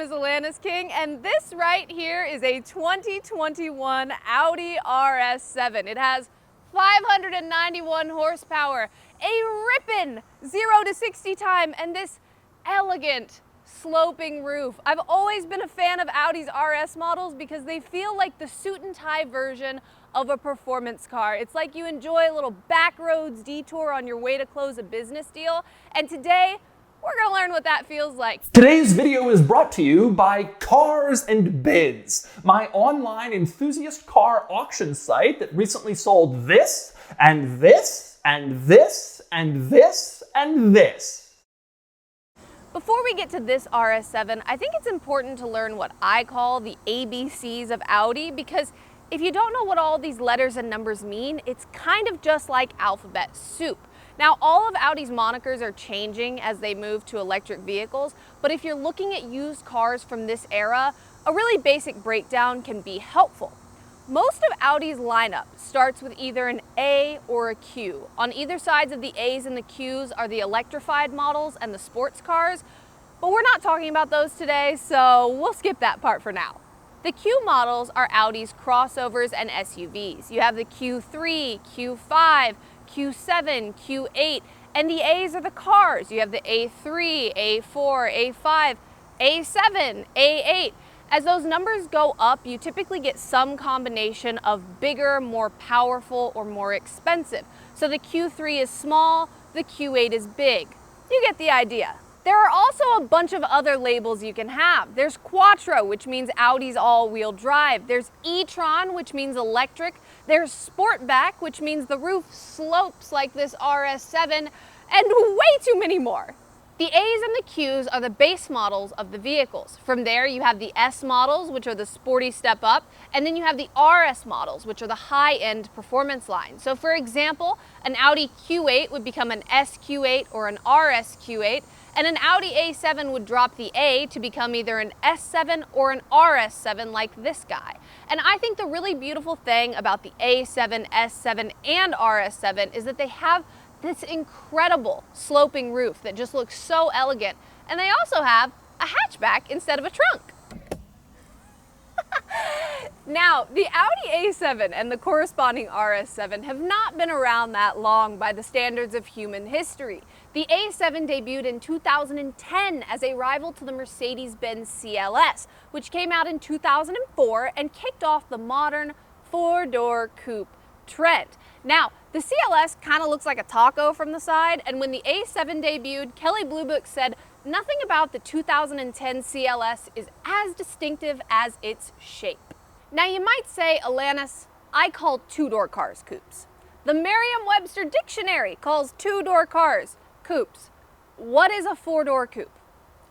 is Alanis King, and this right here is a 2021 Audi RS7. It has 591 horsepower, a ripping 0 to 60 time, and this elegant sloping roof. I've always been a fan of Audi's RS models because they feel like the suit and tie version of a performance car. It's like you enjoy a little backroads detour on your way to close a business deal, and today we're gonna learn what that feels like. Today's video is brought to you by Cars and Bids, my online enthusiast car auction site that recently sold this, and this, and this, and this, and this. Before we get to this RS7, I think it's important to learn what I call the ABCs of Audi, because if you don't know what all these letters and numbers mean, it's kind of just like alphabet soup. Now, all of Audi's monikers are changing as they move to electric vehicles, but if you're looking at used cars from this era, a really basic breakdown can be helpful. Most of Audi's lineup starts with either an A or a Q. On either sides of the A's and the Q's are the electrified models and the sports cars, but we're not talking about those today, so we'll skip that part for now. The Q models are Audi's crossovers and SUVs. You have the Q3, Q5, Q7, Q8, and the A's are the cars. You have the A3, A4, A5, A7, A8. As those numbers go up, you typically get some combination of bigger, more powerful, or more expensive. So the Q3 is small, the Q8 is big. You get the idea. There are also a bunch of other labels you can have. There's Quattro, which means Audi's all-wheel drive. There's e-tron, which means electric. There's Sportback, which means the roof slopes like this RS7, and way too many more. The A's and the Q's are the base models of the vehicles. From there, you have the S models, which are the sporty step up, and then you have the RS models, which are the high-end performance line. So for example, an Audi Q8 would become an SQ8 or an RS Q8, and an Audi A7 would drop the A to become either an S7 or an RS7 like this guy. And I think the really beautiful thing about the A7, S7, and RS7 is that they have this incredible sloping roof that just looks so elegant, and they also have a hatchback instead of a trunk. Now, the Audi A7 and the corresponding RS7 have not been around that long by the standards of human history. The A7 debuted in 2010 as a rival to the Mercedes-Benz CLS, which came out in 2004 and kicked off the modern four-door coupe trend. Now, the CLS kind of looks like a taco from the side, and when the A7 debuted, Kelley Blue Book said nothing about the 2010 CLS is as distinctive as its shape. Now you might say, Alanis, I call two-door cars coupes. The Merriam-Webster dictionary calls two-door cars coupes. What is a four-door coupe?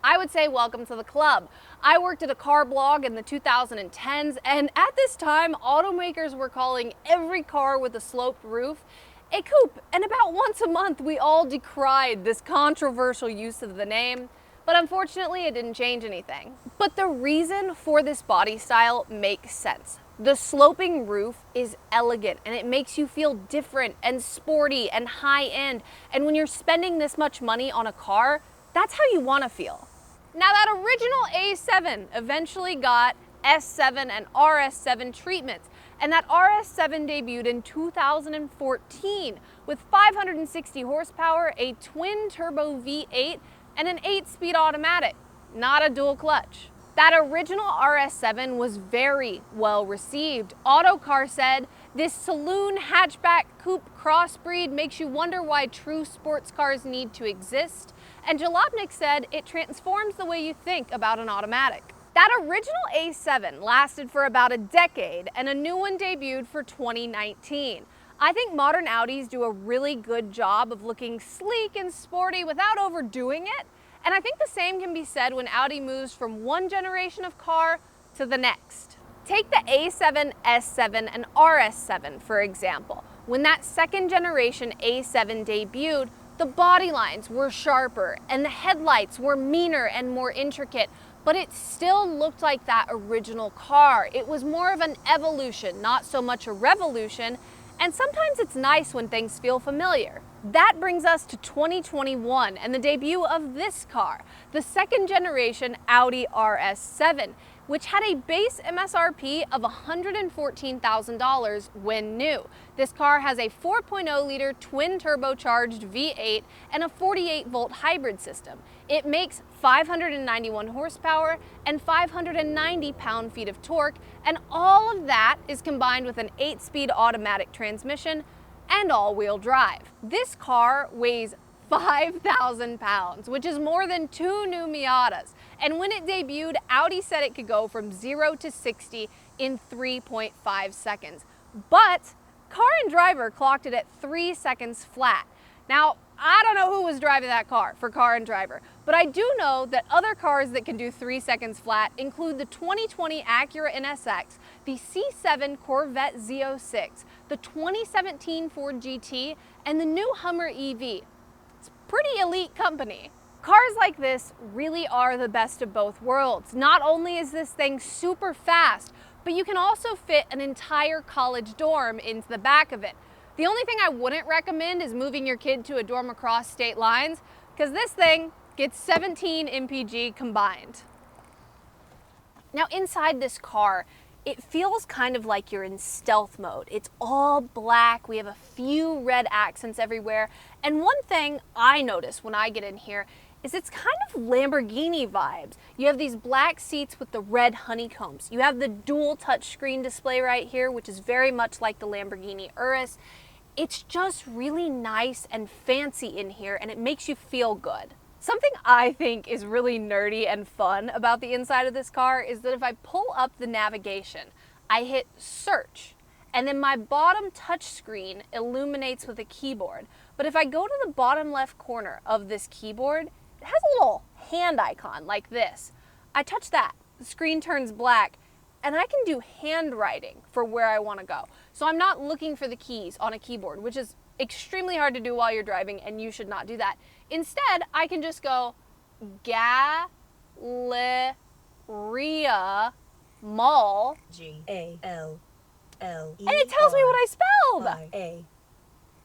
I would say welcome to the club. I worked at a car blog in the 2010s, and at this time, automakers were calling every car with a sloped roof a coupe, and about once a month we all decried this controversial use of the name, but unfortunately it didn't change anything. But the reason for this body style makes sense. The sloping roof is elegant, and it makes you feel different and sporty and high-end, and when you're spending this much money on a car, that's how you want to feel. Now, that original A7 eventually got S7 and RS7 treatments, and that RS7 debuted in 2014 with 560 horsepower, a twin-turbo V8, and an 8-speed automatic, not a dual clutch. That original RS7 was very well received. Autocar said, "This saloon hatchback coupe crossbreed makes you wonder why true sports cars need to exist." And Jalopnik said, "It transforms the way you think about an automatic." That original A7 lasted for about a decade, and a new one debuted for 2019. I think modern Audis do a really good job of looking sleek and sporty without overdoing it, and I think the same can be said when Audi moves from one generation of car to the next. Take the A7, S7, and RS7 for example. When that second generation A7 debuted, the body lines were sharper and the headlights were meaner and more intricate, but it still looked like that original car. It was more of an evolution, not so much a revolution, and sometimes it's nice when things feel familiar. That brings us to 2021 and the debut of this car, the second generation Audi RS7, which had a base MSRP of $114,000 when new. This car has a 4.0-liter twin turbocharged V8 and a 48-volt hybrid system. It makes 591 horsepower and 590 pound-feet of torque, and all of that is combined with an 8-speed automatic transmission and all-wheel drive. This car weighs 5,000 pounds, which is more than 2 new Miatas. And when it debuted, Audi said it could go from 0 to 60 in 3.5 seconds. But Car and Driver clocked it at 3 seconds flat. Now, I don't know who was driving that car for Car and Driver, but I do know that other cars that can do 3 seconds flat include the 2020 Acura NSX, the C7 Corvette Z06, the 2017 Ford GT, and the new Hummer EV. Pretty elite company. Cars like this really are the best of both worlds. Not only is this thing super fast, but you can also fit an entire college dorm into the back of it. The only thing I wouldn't recommend is moving your kid to a dorm across state lines, because this thing gets 17 mpg combined. Now inside this car, it feels kind of like you're in stealth mode. It's all black, we have a few red accents everywhere, and one thing I notice when I get in here is it's kind of Lamborghini vibes. You have these black seats with the red honeycombs. You have the dual touchscreen display right here, which is very much like the Lamborghini Urus. It's just really nice and fancy in here, and it makes you feel good. Something I think is really nerdy and fun about the inside of this car is that if I pull up the navigation, I hit search, and then my bottom touch screen illuminates with a keyboard. But if I go to the bottom left corner of this keyboard, it has a little hand icon like this. I touch that, the screen turns black, and I can do handwriting for where I want to go. So I'm not looking for the keys on a keyboard, which is extremely hard to do while you're driving, and you should not do that. Instead, I can just go Galleria Mall, G-A-L-L-E-R, and it tells me what I spelled. I-A.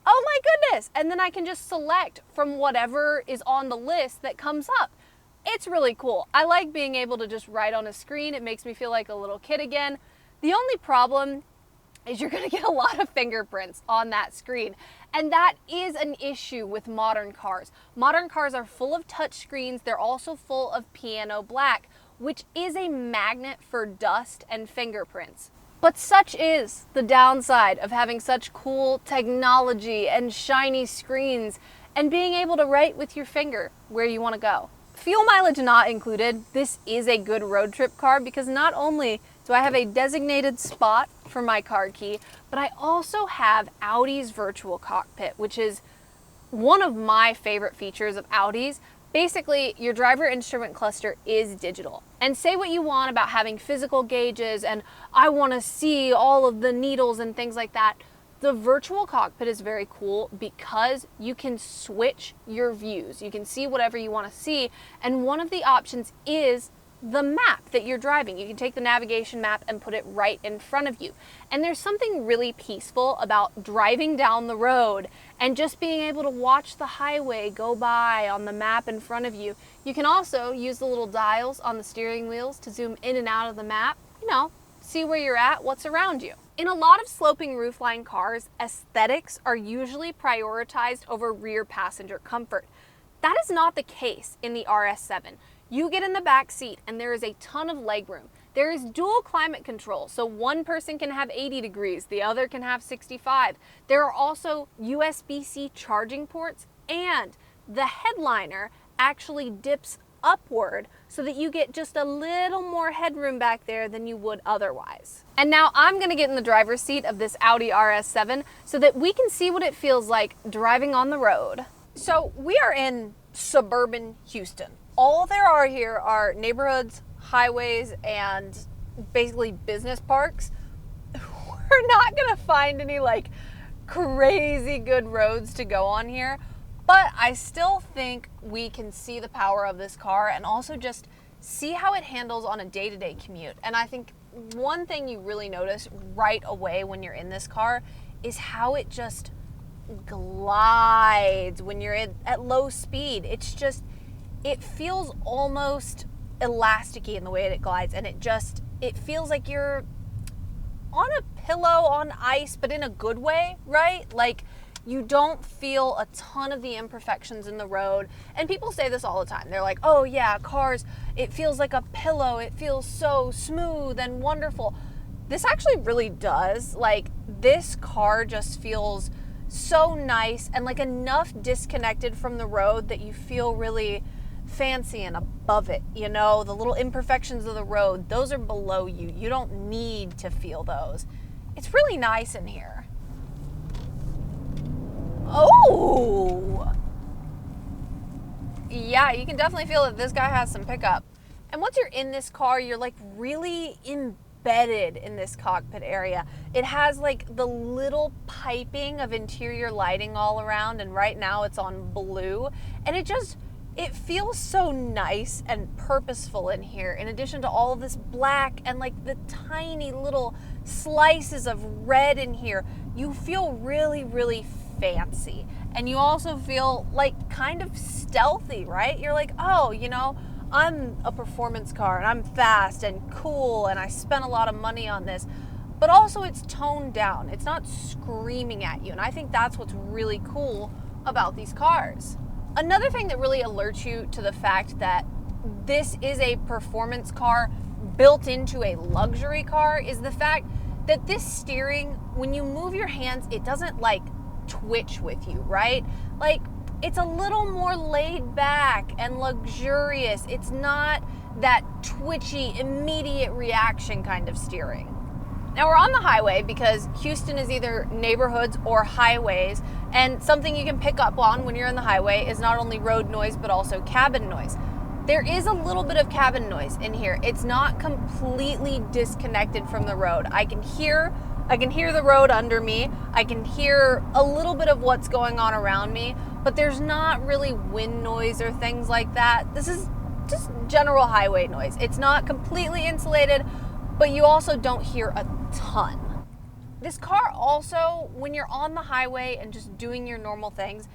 Oh my goodness. And then I can just select from whatever is on the list that comes up. It's really cool. I like being able to just write on a screen. It makes me feel like a little kid again. The only problem is you're gonna get a lot of fingerprints on that screen. And that is an issue with modern cars. Modern cars are full of touch screens. They're also full of piano black, which is a magnet for dust and fingerprints. But such is the downside of having such cool technology and shiny screens and being able to write with your finger where you want to go. Fuel mileage not included, this is a good road trip car because not only do I have a designated spot for my car key, but I also have Audi's virtual cockpit, which is one of my favorite features of Audi's. Basically, your driver instrument cluster is digital. And say what you want about having physical gauges and I want to see all of the needles and things like that. The virtual cockpit is very cool because you can switch your views. You can see whatever you want to see. And one of the options is the map that you're driving. You can take the navigation map and put it right in front of you. And there's something really peaceful about driving down the road and just being able to watch the highway go by on the map in front of you. You can also use the little dials on the steering wheels to zoom in and out of the map, see where you're at, what's around you. In a lot of sloping roofline cars, aesthetics are usually prioritized over rear passenger comfort. That is not the case in the RS7. You get in the back seat and there is a ton of legroom. There is dual climate control, so one person can have 80 degrees, the other can have 65. There are also USB-C charging ports, and the headliner actually dips upward so that you get just a little more headroom back there than you would otherwise. And now I'm gonna get in the driver's seat of this Audi RS7 so that we can see what it feels like driving on the road. So we are in suburban Houston. All there are here are neighborhoods, highways, and basically business parks. We're not gonna find any crazy good roads to go on here, but I still think we can see the power of this car and also just see how it handles on a day-to-day commute. And I think one thing you really notice right away when you're in this car is how it just glides when you're at low speed. It feels almost elasticy in the way that it glides, and it feels like you're on a pillow on ice, but in a good way, right? Like, you don't feel a ton of the imperfections in the road. And people say this all the time. They're like, oh yeah, cars, it feels like a pillow. It feels so smooth and wonderful. This actually really does. Like, this car just feels so nice and like enough disconnected from the road that you feel really fancy and above it. You know, the little imperfections of the road, those are below you. You don't need to feel those. It's really nice in here. Oh! Yeah, you can definitely feel that this guy has some pickup. And once you're in this car, you're like really embedded in this cockpit area. It has like the little piping of interior lighting all around, and right now it's on blue. And it feels so nice and purposeful in here, in addition to all of this black and like the tiny little slices of red in here. You feel really, really fancy. And you also feel like kind of stealthy, right? You're like, oh, you know, I'm a performance car and I'm fast and cool and I spent a lot of money on this. But also it's toned down. It's not screaming at you. And I think that's what's really cool about these cars. Another thing that really alerts you to the fact that this is a performance car built into a luxury car is the fact that this steering, when you move your hands, it doesn't like twitch with you, right? Like, it's a little more laid back and luxurious. It's not that twitchy, immediate reaction kind of steering. Now we're on the highway because Houston is either neighborhoods or highways, and something you can pick up on when you're in the highway is not only road noise but also cabin noise. There is a little bit of cabin noise in here. It's not completely disconnected from the road. I can hear the road under me. I can hear a little bit of what's going on around me, but there's not really wind noise or things like that. This is just general highway noise. It's not completely insulated, but you also don't hear a ton. This car also, when you're on the highway and just doing your normal things,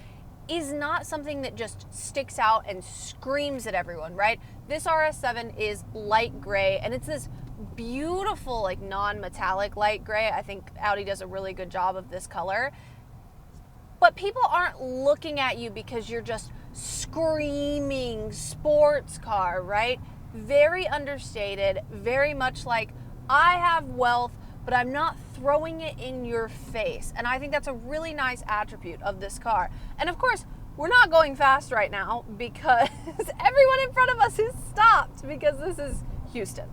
is not something that just sticks out and screams at everyone, right? This RS7 is light gray, and it's this beautiful, like, non-metallic light gray. I think Audi does a really good job of this color. But people aren't looking at you because you're just screaming sports car, right? Very understated, very much like, I have wealth, but I'm not throwing it in your face. And I think that's a really nice attribute of this car. And of course, we're not going fast right now because everyone in front of us is stopped because this is Houston.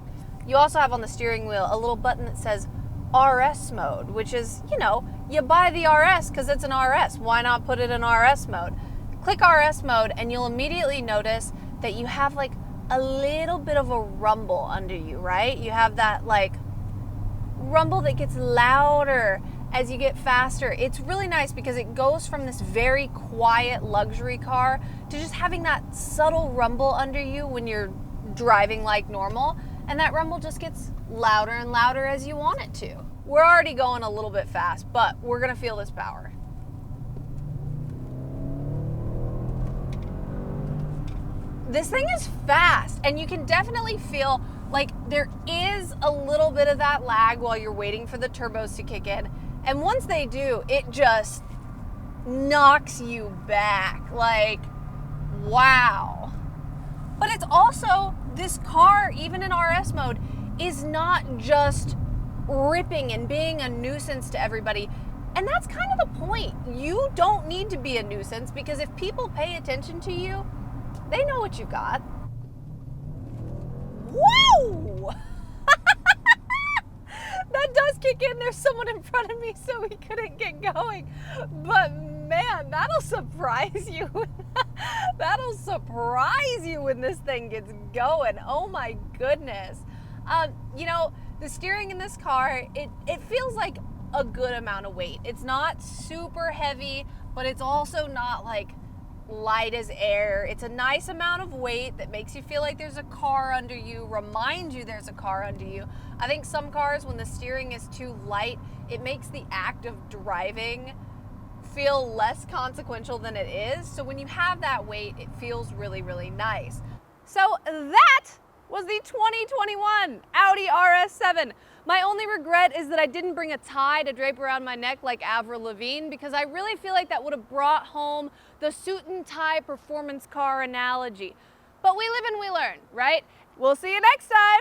You also have on the steering wheel a little button that says RS mode, which is, you know, you buy the RS because it's an RS. Why not put it in RS mode? Click RS mode and you'll immediately notice that you have like a little bit of a rumble under you, right? You have that like rumble that gets louder as you get faster. It's really nice because it goes from this very quiet luxury car to just having that subtle rumble under you when you're driving like normal. And that rumble just gets louder and louder as you want it to. We're already going a little bit fast, but we're gonna feel this power. This thing is fast, and you can definitely feel like there is a little bit of that lag while you're waiting for the turbos to kick in. And once they do, it just knocks you back. Like, wow. But it's also, this car, even in RS mode, is not just ripping and being a nuisance to everybody. And that's kind of the point. You don't need to be a nuisance because if people pay attention to you, they know what you got. Whoa! That does kick in. There's someone in front of me, so we couldn't get going. But man, that'll surprise you. That'll surprise you when this thing gets going. Oh my goodness. You know, the steering in this car, it feels like a good amount of weight. It's not super heavy, but it's also not like light as air. It's a nice amount of weight that makes you feel like there's a car under you, reminds you there's a car under you. I think some cars, when the steering is too light, it makes the act of driving feel less consequential than it is. So when you have that weight, it feels really, really nice. So that was the 2021 Audi RS7. My only regret is that I didn't bring a tie to drape around my neck like Avril Lavigne, because I really feel like that would have brought home the suit and tie performance car analogy. But we live and we learn, right? We'll see you next time.